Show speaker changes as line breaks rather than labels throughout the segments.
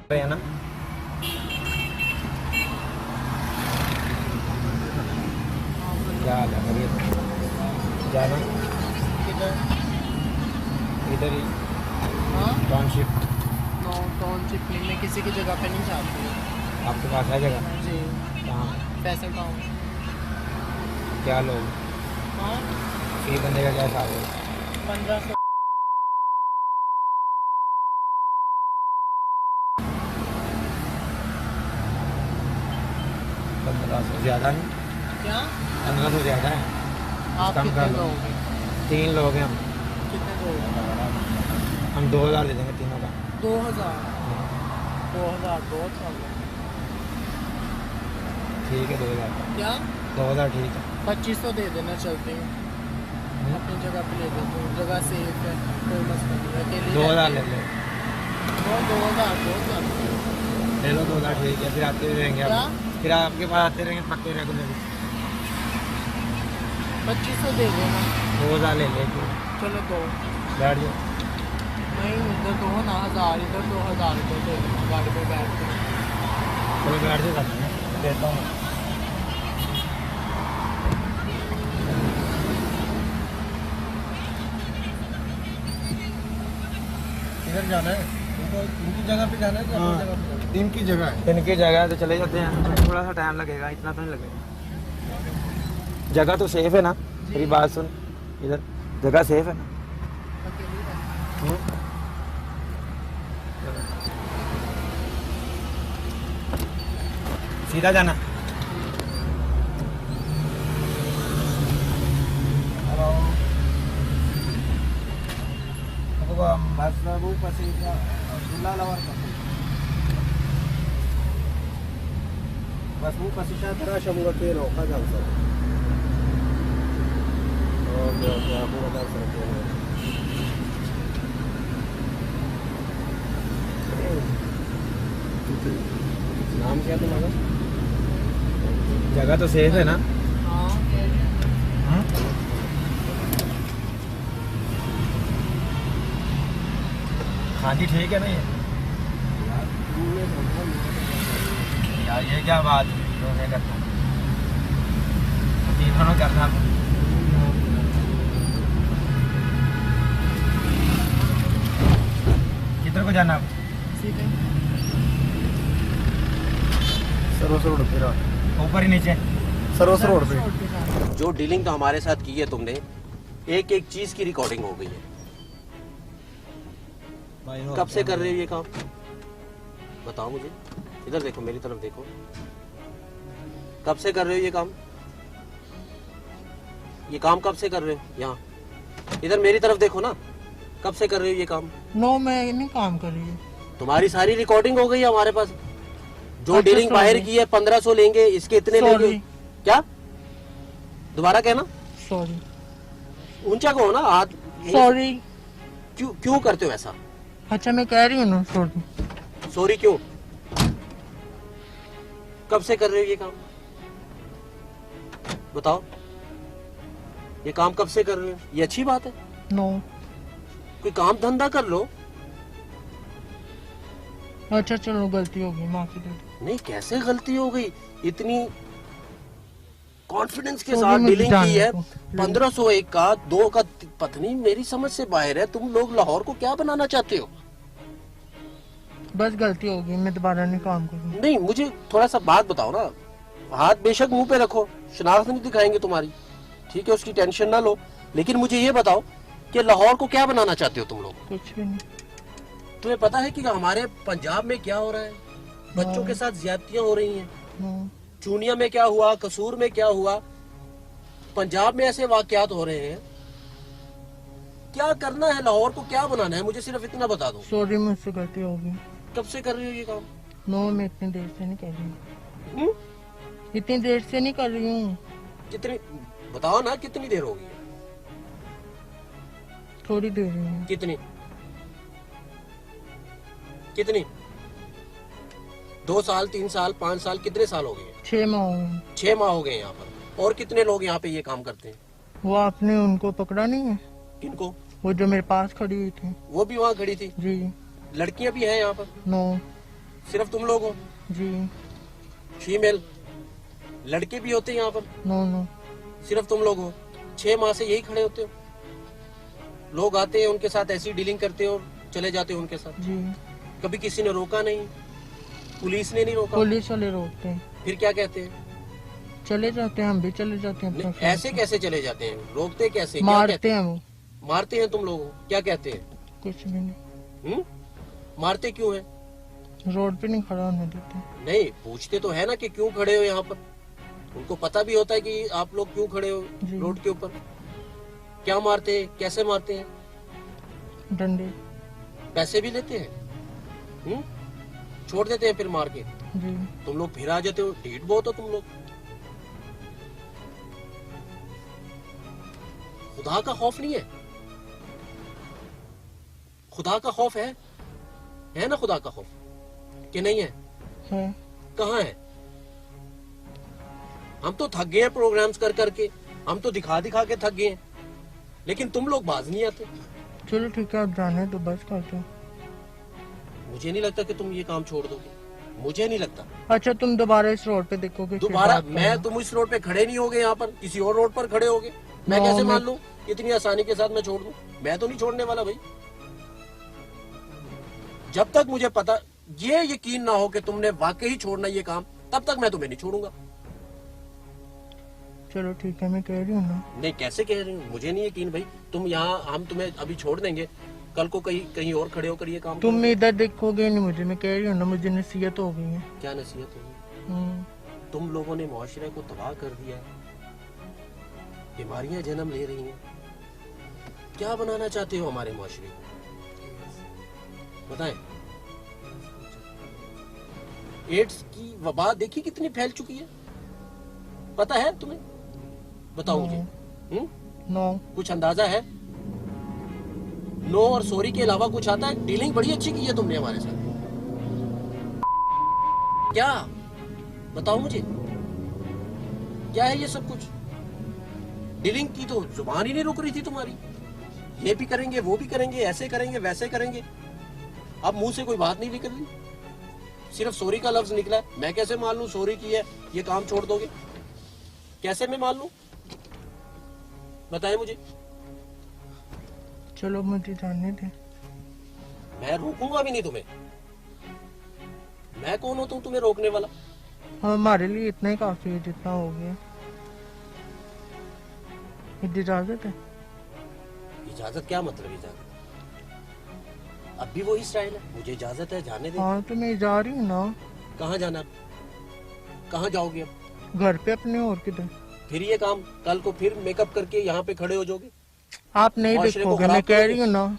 है ना। क्या हाल है, करिए जाना इधर ही।
हाँ
टाउनशिप।
नो टाउनशिप नहीं, मैं किसी की जगह पे नहीं चाहती हूँ।
आपके पास है जगह?
जी
कहाँ?
फैसल टाउन।
क्या लोग?
हाँ
एक बंदे का क्या हिसाब है?
1500।
1500 ज़्यादा नहीं?
क्या
1500 ज़्यादा है।
आप
कम
कितने
कर लो।
दोगे?
3 लोग हैं हम।
कितने दोगे?
हम 2000 दे देंगे तीनों का।
2000। 2000 बहुत कम है।
ठीक है 2000 का।
क्या
2000 ठीक है।
2500 दे देना, चलते हैं अपनी जगह पे ले लेते हैं, जगह सेफ है, कोई मसला नहीं है। अकेले
2000 ले लो।
2000 बहुत कम है।
ले लो 2000 ठीक है। फिर आते रहेंगे
क्या?
आप, फिर आपके पास आते रहेंगे पक्के रेगुलर।
2500 दे देना।
2000 ले लेके
चलो दो।
बैठ जाओ।
नहीं इधर दो ना, 1000 इधर, 2000 इधर दे देना, गाड़ी पे बैठ के।
चलो बैठ जाओ, देता हूँ।
इधर जाना है, इनकी जगह पे जाना है क्या?
हाँ।
जगह पे जाना है? इनकी जगह है।
इनकी जगह है तो चले जाते हैं। थोड़ा सा टाइम लगेगा, इतना तो नहीं लगेगा। जगह तो सेफ है ना? मेरी बात सुन, इधर जगह सेफ है ना?
अकेले रहना।
हम्म? सीधा जाना।
Kalau ako ba basta mo kasi wala lawar ka. Bas mo kasi siya tara siya mga kilo kagang sa. Okay, ako kagang sa kilo. नाम क्या तुम्हारा?
जगह तो सेफ है ना?
हाँ
हाँ जी ठीक है ना ये? यार ये क्या बात है करना? तीनों करना। किधर को जाना?
सीधे
सर्वस रोड पे
ऊपर ही नीचे?
सर्वस रोड पे।
रोड पे जाना।
जो डीलिंग तो हमारे साथ की है तुमने, एक एक चीज की रिकॉर्डिंग हो गई है। कब से कर रहे हो ये काम? बताओ मुझे। इधर देखो, मेरी तरफ देखो। कब से कर रहे हो ये काम? ये काम कब से कर रहे हो? यहाँ इधर मेरी तरफ देखो ना। कब से कर रहे हो ये काम?
नो मैं नहीं काम कर रही हूँ।
तुम्हारी सारी रिकॉर्डिंग हो गई है हमारे पास। जो
अच्छा,
डीलिंग बाहर
sorry।
की है 1500 लेंगे, इसके इतने लेंगे।
Sorry।
क्या? दोबारा कहना।
सॉरी
ऊंचा कहो ना, हाथ।
सॉरी।
क्यों क्यों करते हो ऐसा?
अच्छा मैं कह रही हूँ ना सॉरी।
सॉरी क्यों? कब से कर रहे हो ये काम? बताओ। ये काम कब से कर रहे हो? ये अच्छी बात है।
नो
कोई काम धंधा कर लो।
अच्छा चलो गलती हो गई, माफी दे दो।
नहीं, कैसे गलती हो गई? इतनी कॉन्फिडेंस के
Sorry,
साथ
मुझे
डीलिंग की
जानने
है।
को।
1501 का, 2 का, पत्नी मेरी समझ से बाहर है। तुम लोग लाहौर को क्या बनाना चाहते हो?
बस गलती हो गई, मैं दोबारा नहीं काम करूँगी।
नहीं, मुझे थोड़ा सा बात बताओ ना। हाथ बेशक मुंह पे रखो, शनाख्त नहीं दिखाएंगे तुम्हारी, ठीक है, उसकी टेंशन ना लो। लेकिन मुझे ये बताओ कि लाहौर को क्या बनाना चाहते हो तुम लोग?
कुछ भी नहीं।
तुम्हें पता है कि हमारे पंजाब में क्या हो रहा है? बच्चों के साथ ज्यादतियां हो रही हैं।
नो
चूनिया में क्या हुआ, कसूर में क्या हुआ, पंजाब में ऐसे वाकयात हो रहे हैं। क्या करना है? लाहौर को क्या बनाना है? मुझे सिर्फ इतना बता दो।
सॉरी मुझसे गलती हो गई।
कब से कर रही हो ये काम?
नो मैं इतनी देर से नहीं कर रही हूँ।
हम्म?
इतनी देर से नहीं कर रही हूँ।
कितनी? बताओ ना, कितनी देर होगी?
थोड़ी देर हुई है।
कितनी कितनी? 2 साल, 3 साल, 5 साल, कितने साल हो गए?
6 माह हो गए।
6 माह हो गए यहाँ पर। और कितने लोग यहाँ पे ये काम करते हैं?
वो आपने उनको पकड़ा नहीं है?
किनको?
वो जो मेरे पास खड़ी हुई थी।
वो भी वहाँ खड़ी थी।
जी
लड़कियां भी हैं यहाँ पर।
नो
सिर्फ तुम लोग हो?
जी।
फीमेल लड़के भी होते हैं यहाँ पर?
No no.
सिर्फ तुम लोग हो? 6 माह से यही खड़े होते हो? लोग आते हैं उनके साथ ऐसी डीलिंग करते हो और चले जाते हो उनके साथ?
जी।
कभी किसी ने रोका नहीं? पुलिस ने नहीं रोका?
पुलिस वाले रोकते हैं।
फिर क्या कहते हैं?
चले जाते हैं, हम भी चले जाते हैं अपना
नहीं, ऐसे कैसे चले जाते हैं? रोकते कैसे? क्या
मारते
कहते
हैं वो।
मारते हैं तुम लोगों को? क्या कहते हैं?
कुछ भी नहीं।
मारते क्यों है?
रोड पे नहीं खड़ा होने देते।
नहीं, पूछते तो है ना कि क्यों खड़े हो यहाँ पर? उनको पता भी होता है कि आप लोग क्यों खड़े हो
जी।
रोड के ऊपर। क्या मारते हैं? कैसे मारते हैं?
डंडे।
पैसे भी लेते हैं? छोड़ देते हैं फिर मार के?
जी।
तुम लोग फिर आ जाते हो, ढीठ बहुत हो तुम लोग। खुदा का खौफ नहीं है? खुदा का खौफ है ना? खुदा का खौफ कि नहीं है? कहाँ है? हम तो थक गए हैं प्रोग्राम्स कर करके, हम तो दिखा दिखा के थक गए हैं, लेकिन तुम लोग बाज नहीं आते।
चलो ठीक है, आप जाने तो बस कर दो।
मुझे नहीं लगता कि तुम ये काम छोड़ दोगे, मुझे नहीं लगता।
अच्छा, तुम दोबारा इस रोड पे देखोगे? फिर
दोबारा
बात
मैं तुम इस रोड पे खड़े नहीं होगे, यहाँ पर किसी और रोड पर खड़े होगे। मैं कैसे मान लूं इतनी आसानी के साथ मैं छोड़ दूं? मैं तो नहीं छोड़ने वाला भाई। जब तक मुझे पता ये यकीन ना हो कि तुमने वाकई छोड़ना ये काम, तब तक मैं तुम्हें नहीं छोड़ूंगा।
चलो ठीक है, मैं कह रही हूँ ना।
नहीं, कैसे कह रही हूँ? मुझे नहीं यकीन भाई। तुम यहाँ, हम तुम्हें अभी छोड़ देंगे, कल को कहीं और खड़े होकर ये काम
तुम इधर देखोगे नहीं मुझे, मैं कह रही हूँ ना, मुझे नसीहत हो गई है।
क्या नसीहत होगी? तुम लोगों ने मुआशरे को तबाह कर दिया, बीमारियां जन्म ले रही हैं। क्या बनाना चाहते हो हमारे मुआशरे को? बताएं। एड्स की वबा देखी कितनी फैल चुकी है, पता है तुम्हें? बताओ मुझे।
नो।
कुछ अंदाजा है? नो और सॉरी के अलावा कुछ आता है? डीलिंग बड़ी अच्छी की है तुमने हमारे साथ। क्या बताओ मुझे, क्या है ये सब कुछ? डीलिंग की तो जुबान ही नहीं रुक रही थी तुम्हारी। ये भी करेंगे, वो भी करेंगे, ऐसे करेंगे, वैसे करेंगे। अब मुंह से कोई बात नहीं निकल रही, सिर्फ सॉरी का लफ्ज निकला है। मैं कैसे मान लूं सॉरी की है, ये काम छोड़ दोगे? कैसे मैं मान लूं? बताएं मुझे।
चलो मुझे जाने दे।
मैं रोकूंगा भी नहीं तुम्हें। मैं कौन हूं तुम्हें रोकने वाला?
हमारे लिए इतना ही काफी है जितना हो गया। इजाजत है?
इजाजत क्या मतलब इजाजत? अब भी वही स्टाइल है, मुझे इजाजत है, जाने दे।
हाँ तो मैं जा रही हूँ ना।
कहाँ जाना? कहाँ जाओगे अब?
घर पे अपने, और किधर?
फिर ये काम कल को फिर मेकअप करके यहाँ पे खड़े हो जाओगे?
आप नहीं
मुआशरे को
देखोगे, मैं
खराब
कह
करोगे।
रही हूँ ना।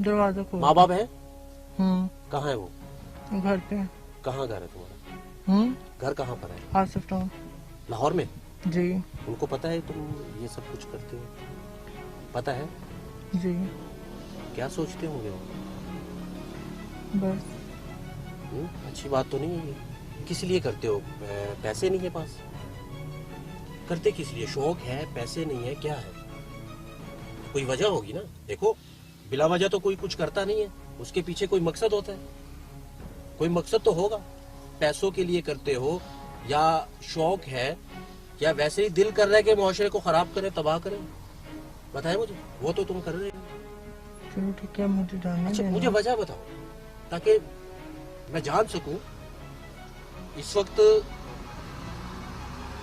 दरवाजा खोल।
माँ बाप है? कहाँ है वो?
घर पे।
कहाँ घर है तुम्हारा? घर कहाँ पर है?
आसिफ टाउन।
लाहौर में?
जी।
उनको पता है तुम ये सब कुछ करते हो? पता है?
जी।
क्या सोचते होंगे वो?
बस।
अच्छी बात तो नहीं है ये। किस लिए करते हो? पैसे नहीं है पास? करते किस लिए? शौक है, पैसे नहीं है, क्या है? कोई वजह होगी ना। देखो, बिला वजह तो कोई कुछ करता नहीं है, उसके पीछे कोई मकसद होता है। कोई मकसद तो होगा। पैसों के लिए करते हो, या शौक है, या वैसे ही दिल कर रहा है कि मुआशरे को खराब करें, तबाह करें? बताए मुझे। वो तो तुम कर रहे हो।
चलो ठीक है, मुझे जाने
अच्छा,
देना।
मुझे वजह बताओ ताकि मैं जान सकूं। इस वक्त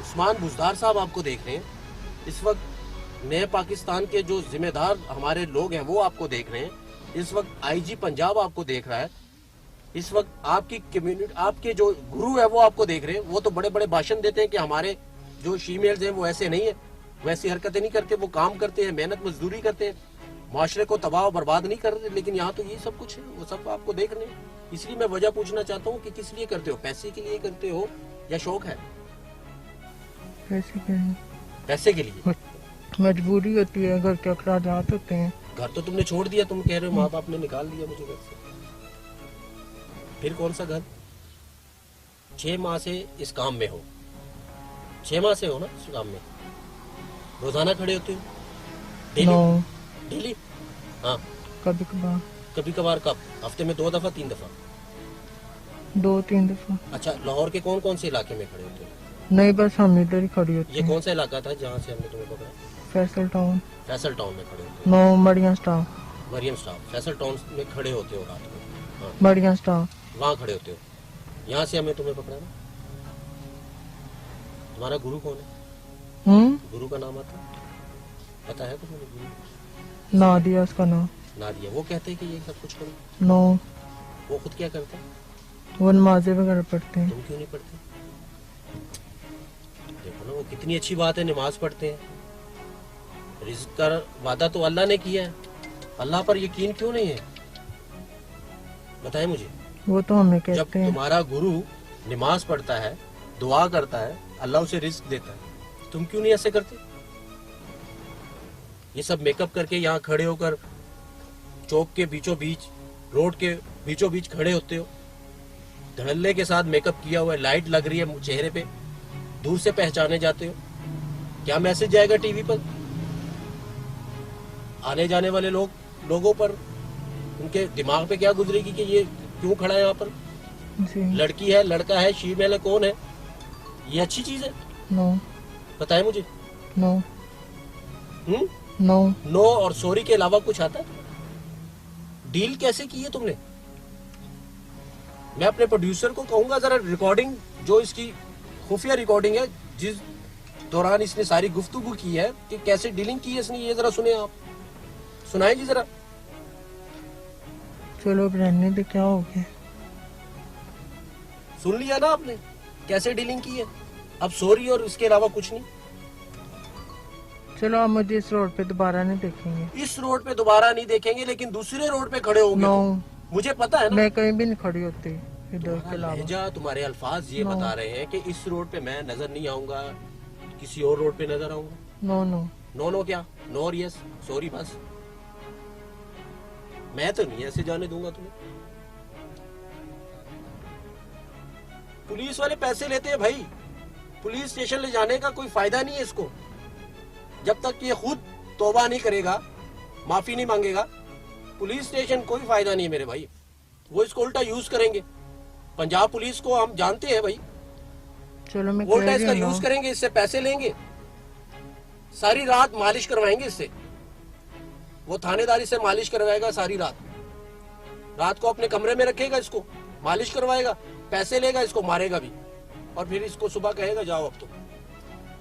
उस्मान बुज़दार साहब आपको देख रहे हैं, इस वक्त नए पाकिस्तान के जो जिम्मेदार हमारे लोग हैं वो आपको देख रहे हैं, इस वक्त आईजी पंजाब आपको देख रहा है, इस वक्त आपकी कम्युनिटी, आपके जो गुरु है वो आपको देख रहे हैं। वो तो बड़े बड़े भाषण देते हैं कि हमारे जो फीमेल्स हैं वो ऐसे नहीं है, वैसी हरकतें नहीं करते, वो काम करते हैं, मेहनत मजदूरी करते हैं, माशरे को तबाह और बर्बाद नहीं कर रहे। लेकिन यहाँ तो ये सब कुछ है, वो सब आपको देख रहे हैं। इसलिए मैं वजह पूछना चाहता हूँ कि किस लिए करते हो? पैसे के लिए करते हो या शौक है?
पैसे के लिए।
पैसे के लिए?
मजबूरी होती है, घर के अखराजात होते हैं।
घर तो तुमने छोड़ दिया, तुम कह रहे हो माँ बाप ने निकाल दिया मुझे घर से। फिर कौन सा घर? 6 माह से इस काम में हो, 6 माह से हो ना इस काम में। रोजाना खड़े होते हो? डेली? डेली? हाँ।
कभी कभार।
कभी कभार कब? हफ्ते में 2 दफा 3 दफा?
2-3 दफा।
अच्छा, लाहौर के कौन कौन से इलाके में खड़े होते हो?
नहीं, बस हम इधर ही खड़ी होती
ये
हैं।
कौन सा इलाका था जहाँ से हमने तुम्हें पकड़ा?
फैसल टाउन,
फैसल टाउन में खड़े होते
9 मड़िया स्टाफ,
हो। मरियम स्टाफ फैसल टाउन में खड़े होते हो रात को? हाँ,
मड़िया स्टाफ।
वहाँ खड़े होते हो। यहाँ से हमें तुम्हें पकड़ा ना? तुम्हारा गुरु कौन है? गुरु का नाम आता है? पता है तुम्हें गुरु?
नादिया उसका नाम।
नादिया। वो कहते हैं कि ये सब कुछ करो।
नो,
वो खुद क्या करते हैं?
वो नमाज़ें वगैरह पढ़ते हैं।
तुम क्यों नहीं पढ़ते? देखो ना, वो कितनी अच्छी बात है, नमाज पढ़ते हैं। रिज़्क़ का वादा तो अल्लाह ने किया है, अल्लाह पर यकीन क्यों नहीं है? बताएं मुझे।
वो तो हमें
जब
कहते हैं।
तुम्हारा गुरु नमाज पढ़ता है, दुआ करता है, अल्लाह उसे रिज़्क़ देता है, तुम क्यों नहीं ऐसे करते? ये सब मेकअप करके यहाँ खड़े होकर चौक के बीचों बीच, रोड के बीचों बीच खड़े होते हो, धड़ल्ले के साथ मेकअप किया हुआ है, लाइट लग रही है चेहरे पे, दूर से पहचाने जाते हो। क्या मैसेज जाएगा टीवी पर? आने जाने वाले लोगों पर, उनके दिमाग पे क्या गुजरेगी कि ये क्यों खड़ा है यहाँ पर?
जी।
लड़की है, लड़का है, शीमेल है, कौन है? ये अच्छी चीज है?
नो,
बताए मुझे।
No,
no
no.
और सॉरी के अलावा कुछ आता है? डील कैसे की है तुमने? मैं अपने प्रोड्यूसर को कहूंगा जरा रिकॉर्डिंग, जो इसकी खुफिया रिकॉर्डिंग है, जिस दौरान इसने सारी गुफ्तगू की है कि कैसे डीलिंग की है इसने, ये जरा सुने आप, सुनाए जी जरा।
चलो अब रहने दे, क्या हो गया?
सुन लिया ना आपने कैसे डीलिंग की है? अब सॉरी और इसके अलावा कुछ नहीं।
चलो आप मुझे इस रोड पे दोबारा नहीं देखेंगे।
इस रोड पे दोबारा नहीं देखेंगे, लेकिन दूसरे रोड पे खड़े होंगे
नो,
तो। मुझे पता है ना,
मैं कहीं भी नहीं खड़ी होती इधर के
तुम्हारा
अलावा।
लहजा, तुम्हारे अल्फाज ये
नो।
बता रहे हैं कि इस रोड पे मैं नजर नहीं आऊंगा, किसी और रोड पे नजर आऊंगा।
No, no.
नो नो क्या? नो और यस, सॉरी बस। मैं तो नहीं ऐसे जाने दूंगा तुम्हें। पुलिस वाले पैसे लेते हैं भाई, पुलिस स्टेशन ले जाने का कोई फायदा नहीं है इसको, जब तक ये खुद तौबा नहीं करेगा, माफी नहीं मांगेगा। पुलिस स्टेशन कोई फायदा नहीं है मेरे भाई, वो इसको उल्टा यूज करेंगे। पंजाब पुलिस को हम जानते हैं भाई,
चलो मैं
उल्टा
कह
इसका
रही हूँ
यूज
ना।
करेंगे, इससे पैसे लेंगे, सारी रात मालिश करवाएंगे इससे। वो थानेदारी से मालिश करवाएगा सारी रात, रात को अपने कमरे में रखेगा, इसको मालिश करवाएगा, पैसे लेगा, इसको मारेगा भी, और फिर इसको सुबह कहेगा जाओ अब तो।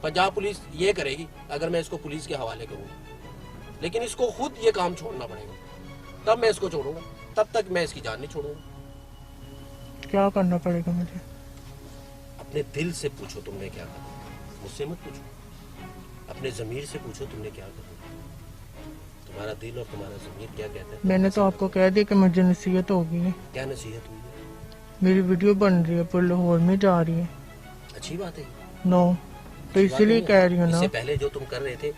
पंजाब पुलिस ये करेगी अगर मैं इसको पुलिस के हवाले करूंगा, लेकिन इसको खुद ये काम छोड़ना पड़ेगा, तब मैं इसको छोड़ूंगा, तब तक मैं इसकी जान नहीं छोड़ूंगा।
क्या करना पड़ेगा मुझे?
अपने दिल से पूछो तुमने क्या करना, मुझसे मत पूछो। अपने जमीर से पूछो तुमने क्या करना, तुम्हारा दिल और तुम्हारा जमीर क्या कहता है।
मैंने तो आपको कह दिया कि मुझे नसीहत होगी है।
क्या नसीहत हुई है?
मेरी वीडियो बन रही है, पर लाहौर में जा रही है।
अच्छी बात है।
नो, तो इसीलिए कह रही हूँ ना।
इससे पहले जो तुम कर रहे थे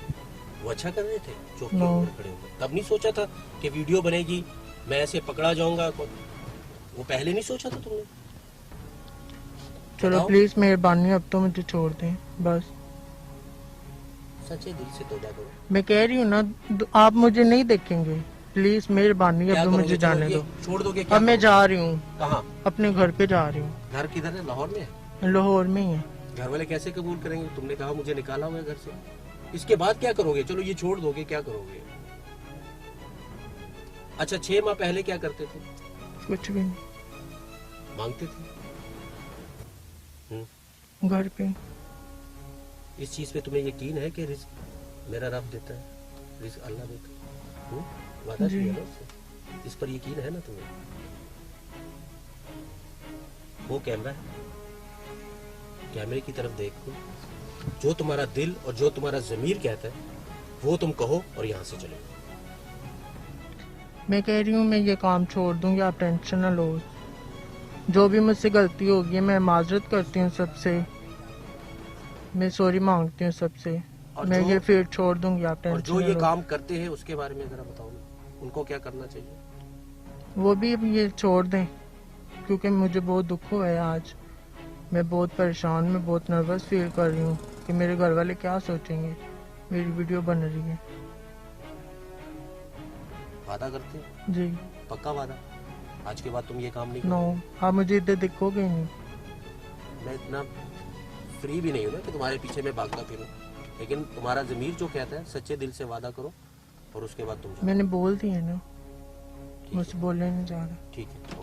वो अच्छा कर रहे थे, चौक के
No.
ऊपर खड़े होकर। तब नहीं सोचा था कि वीडियो बनेगी, मैं ऐसे पकड़ा जाऊंगा, वो पहले नहीं सोचा था तुमने?
चलो
बताओ।
प्लीज मेहरबानी, अब तो मुझे छोड़ दें बस।
सच्चे दिल से तौबा करो।
मैं कह रही हूँ ना, आप मुझे नहीं देखेंगे, प्लीज मेहरबानी,
क्या
अब तो
करोगे?
मुझे
चलो
जाने
ये
दो।
छोड़ दोगे क्या?
अब मैं
करोगे?
जा रही हूँ,
कहाँ?
अपने घर पे जा रही हूँ।
घर किधर है? लाहौर में है?
लाहौर में ही है।
घर वाले कैसे कबूल करेंगे? तुमने कहा मुझे निकाला हुआ है घर से, इसके बाद क्या करोगे? चलो ये छोड़ दोगे, क्या करोगे? अच्छा 6 माह पहले क्या करते थे?
कुछ भी नहीं,
मांगते थे?
घर पे।
इस चीज पे तुम्हें यकीन है कि रिस्क मेरा रब देता है, रिस्क अल्लाह देता है? वादा
जी।
किया ना उससे, इस पर यकीन है ना तुम्हें? वो कैमरा है, कैमरे की तरफ देखो, जो तुम्हारा दिल और जो तुम्हारा जमीर कहता है वो तुम कहो और यहाँ से चले।
मैं कह रही हूँ मैं ये काम छोड़ दूंगी, आप टेंशन ना लो। जो भी मुझसे गलती होगी मैं माजरत करती हूँ सबसे, मैं सॉरी मांगती हूँ सबसे।
और
मैं
जो-
ये फिर छोड़ दूंगी, आप
और
टेंशन
जो
ना
ये
लो।
काम करते हैं उसके बारे में जरा बताओ ना, उनको क्या करना चाहिए?
वो भी अब ये छोड़ दें, क्योंकि मुझे बहुत दुख हुआ है आज। मैं बहुत परेशान, मैं बहुत नर्वस फील कर रही हूँ कि मेरे घर वाले क्या सोचेंगे। मेरी वीडियो बन रही है।
वादा करते हैं?
जी,
पक्का वादा? आज के बाद तुम ये काम नहीं
नो,
करोगे?
आप मुझे इधर दिखोगे ही नहीं।
मैं इतना फ्री भी नहीं हूँ ना कि तुम्हारे पीछे मैं भागता फिरूं, लेकिन तुम्हारा ज़मीर जो कहता है सच्चे दिल से वादा करो और उसके बाद तुम जाओ।
मैंने बोल दिया ना,
ठीक
मुझसे बोलने नहीं जा रहा।
ठीक है।